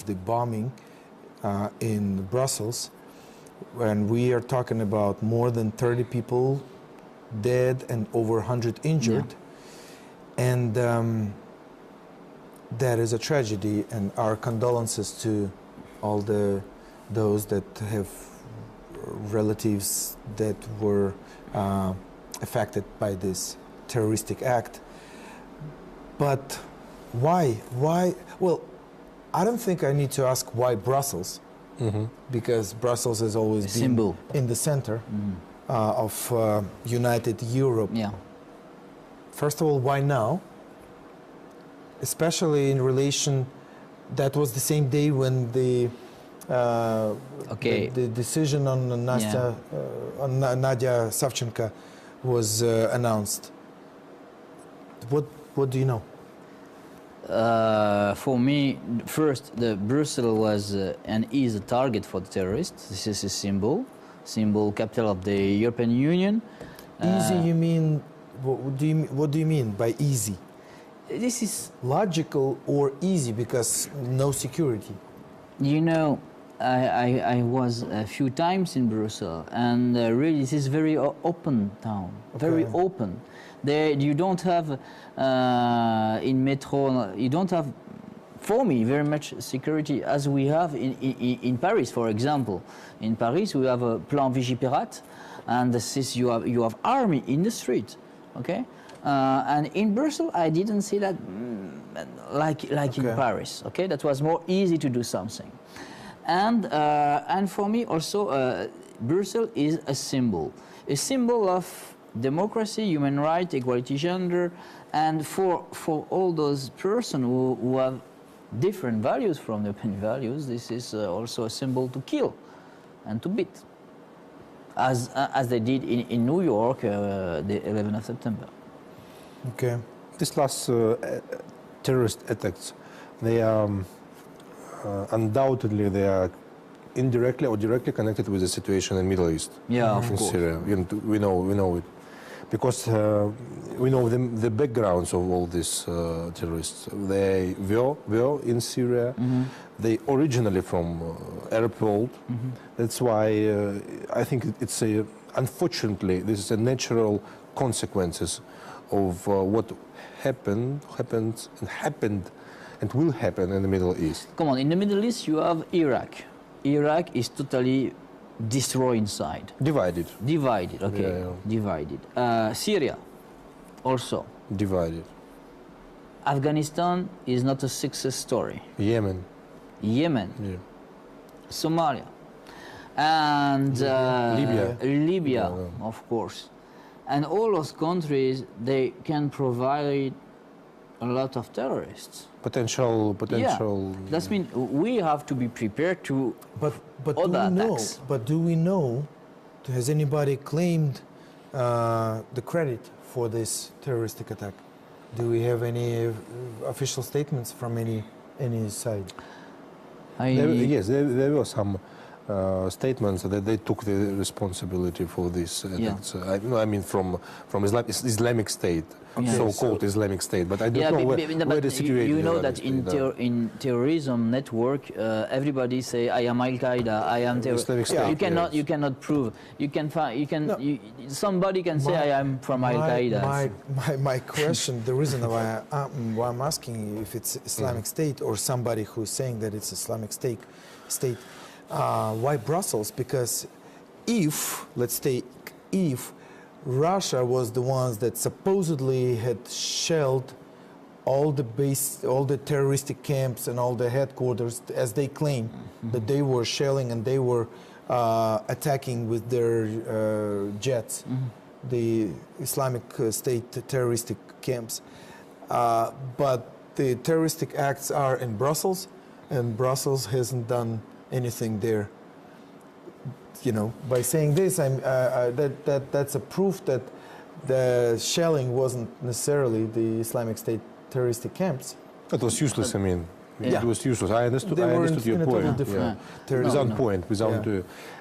the bombing in Brussels, and we are talking about more than 30 people dead and over 100 injured. Yeah. And that is a tragedy, and our condolences to all those that have relatives that were affected by this terroristic act. But why? Well, I don't think I need to ask why Brussels, because Brussels has always been symbol in the center of United Europe. Yeah. First of all, why now? Especially in relation, that was the same day when the decision on Nadia Savchenko was announced. What do you know? For me, first, Brussels was and is a target for the terrorists. This is a symbol capital of the European Union. Easy, you mean? What do you mean by easy? This is logical or easy because no security. You know, I was a few times in Brussels, and really, this is very open town, very open. There, you don't have in metro. You don't have, for me, very much security as we have in Paris, for example. In Paris, we have a Plan Vigipirate, and this is you have army in the street, okay. And in Brussels, I didn't see that like in Paris. Okay, that was more easy to do something, and for me also, Brussels is a symbol of democracy, human rights, equality, gender, and for all those persons who have different values from European values, this is also a symbol to kill and to beat, as they did in New York, the 11th of September. Okay. This last terrorist attacks, they are undoubtedly they are indirectly or directly connected with the situation in the Middle East. Yeah, in Syria. We know it because we know the backgrounds of all these terrorists. They were in Syria. They originally from Arab world. That's why I think it's unfortunately this is a natural consequences of what happened and will happen in the Middle East. Come on, in the Middle East you have Iraq. Iraq is totally destroyed inside. Divided, okay. Yeah. Divided. Syria, also. Divided. Afghanistan is not a success story. Yemen. Yeah. Somalia. And Libya, of course. And all those countries, they can provide a lot of terrorists. Potential. Yeah. That means we have to be prepared to other attacks. But do we know? Has anybody claimed the credit for this terroristic attack? Do we have any official statements from any side? Yes, there were some statements that they took the responsibility for this attacks. I mean from Islamic State, so-called Islamic State, but I don't know where the situation. You know that in terrorism network, everybody say I am Al Qaeda, I am terrorist. You cannot prove. Somebody can say I am from Al Qaeda. My question, the reason why I'm asking you if it's Islamic State or somebody who's saying that it's Islamic State. Why Brussels? Because if Russia was the ones that supposedly had shelled all the terroristic camps and all the headquarters, as they claim that they were shelling and they were attacking with their jets, the Islamic State terroristic camps. But the terroristic acts are in Brussels, and Brussels hasn't done anything there. You know, by saying this, that's a proof that the shelling wasn't necessarily the Islamic State terroristic camps. That was useless. I mean, it was useless. I understood your in a point. totally different territory. Without point, without.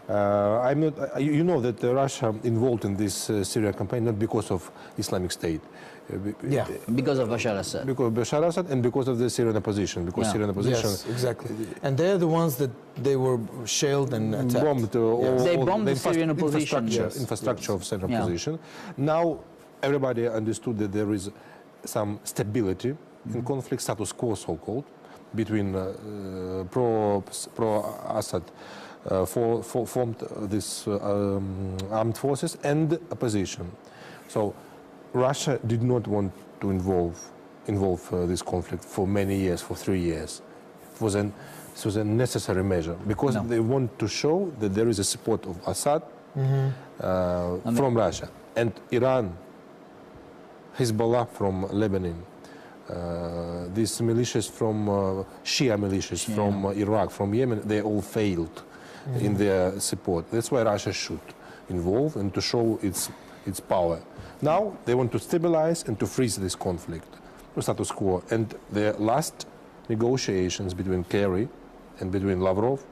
I'm not. You know that Russia involved in this Syria campaign not because of Islamic State. Because of Bashar Assad. Because of Bashar Assad and because of the Syrian opposition. Because Syrian opposition. Yes, exactly. And they're the ones that they were shelled and attacked. Bombed. They bombed the Syrian opposition. Infrastructure of Syrian opposition. Now everybody understood that there is some stability in conflict, status quo so-called, between pro-Assad formed these armed forces and opposition. So Russia did not want to involve this conflict for many years, for 3 years. It was a necessary measure because they want to show that there is a support of Assad from Russia. And Iran, Hezbollah from Lebanon, these militias from Shia militias from Iraq, from Yemen, they all failed in their support. That's why Russia should involve and to show its power. Now they want to stabilize and to freeze this conflict, the status quo. And the last negotiations between Kerry and between Lavrov,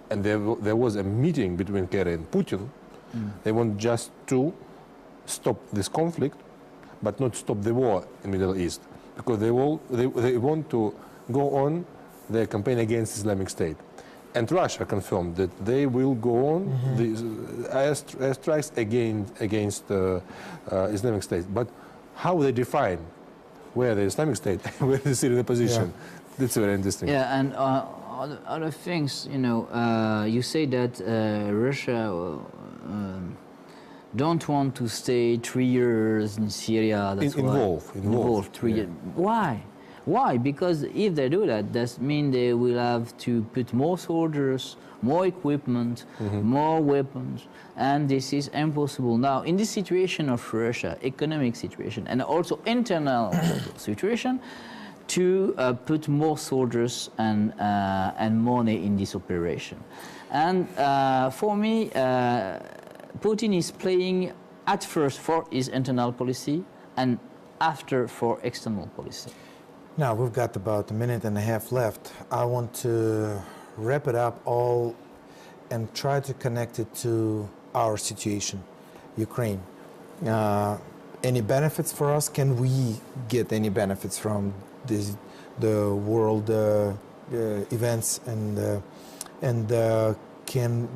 and there was a meeting between Kerry and Putin. They want just to stop this conflict, but not stop the war in the Middle East, because they want to go on their campaign against Islamic State. And Russia confirmed that they will go on these airstrikes against Islamic State. But how they define where the Islamic State, where the Syrian opposition, that's very interesting. Yeah, and other things, you know, you say that Russia don't want to stay 3 years in Syria. That's involved 3 years. Why? Why? Because if they do that, that means they will have to put more soldiers, more equipment, more weapons, and this is impossible now. In this situation of Russia, economic situation, and also internal situation, to put more soldiers and money in this operation. And for me, Putin is playing at first for his internal policy and after for external policy. Now, we've got about a minute and a half left. I want to wrap it up all and try to connect it to our situation, Ukraine. Any benefits for us? Can we get any benefits from the world events? And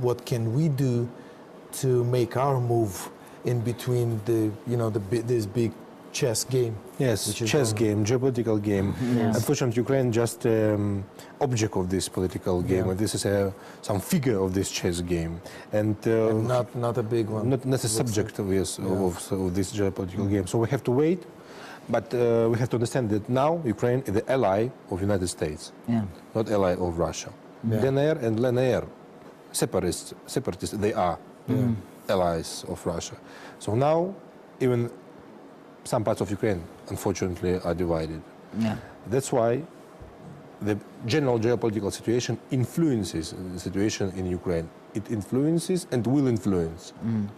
what can we do to make our move in between this big chess game? Yes, chess game, geopolitical game. Yes. Unfortunately, Ukraine just object of this political game, and this is some figure of this chess game, and not a big one. Not a subject of this geopolitical game. So we have to wait, but we have to understand that now Ukraine is the ally of United States, not ally of Russia. DNR and LNR, separatists, they are allies of Russia. So now even some parts of Ukraine, unfortunately, are divided. That's why the general geopolitical situation influences the situation in Ukraine. It influences and will influence.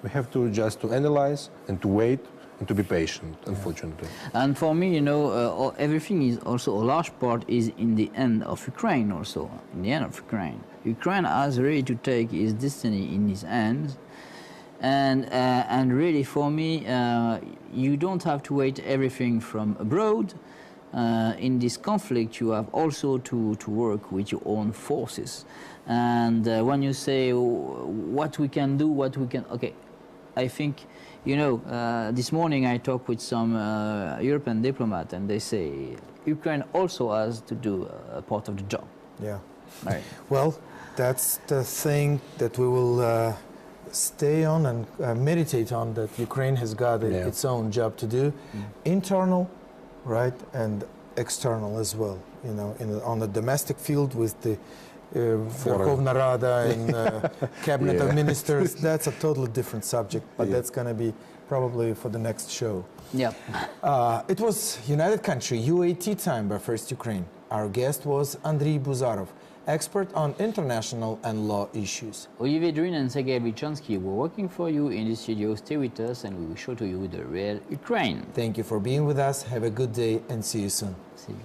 We have to just to analyze and to wait and to be patient, unfortunately. And for me, you know, everything is also a large part is in the end of Ukraine also, in the end of Ukraine. Ukraine is ready to take his destiny in his hands. And really, for me, you don't have to wait everything from abroad. In this conflict, you have also to work with your own forces. And when you say what we can do, okay, I think, you know, this morning I talked with some European diplomat, and they say Ukraine also has to do a part of the job. Yeah. Right. Well, that's the thing that we will stay on and meditate on, that Ukraine has got its own job to do, internal, right, and external as well. You know, on the domestic field with the Verkhovna Rada and cabinet of ministers, that's a totally different subject, but that's going to be probably for the next show. Yeah. It was United Country, UAT time by First Ukraine. Our guest was Andriy Buzarov, expert on international and law issues. Olivier Drin and Sergei Vichonsky were working for you in the studio. Stay with us and we will show to you the real Ukraine. Thank you for being with us. Have a good day and see you soon. See you.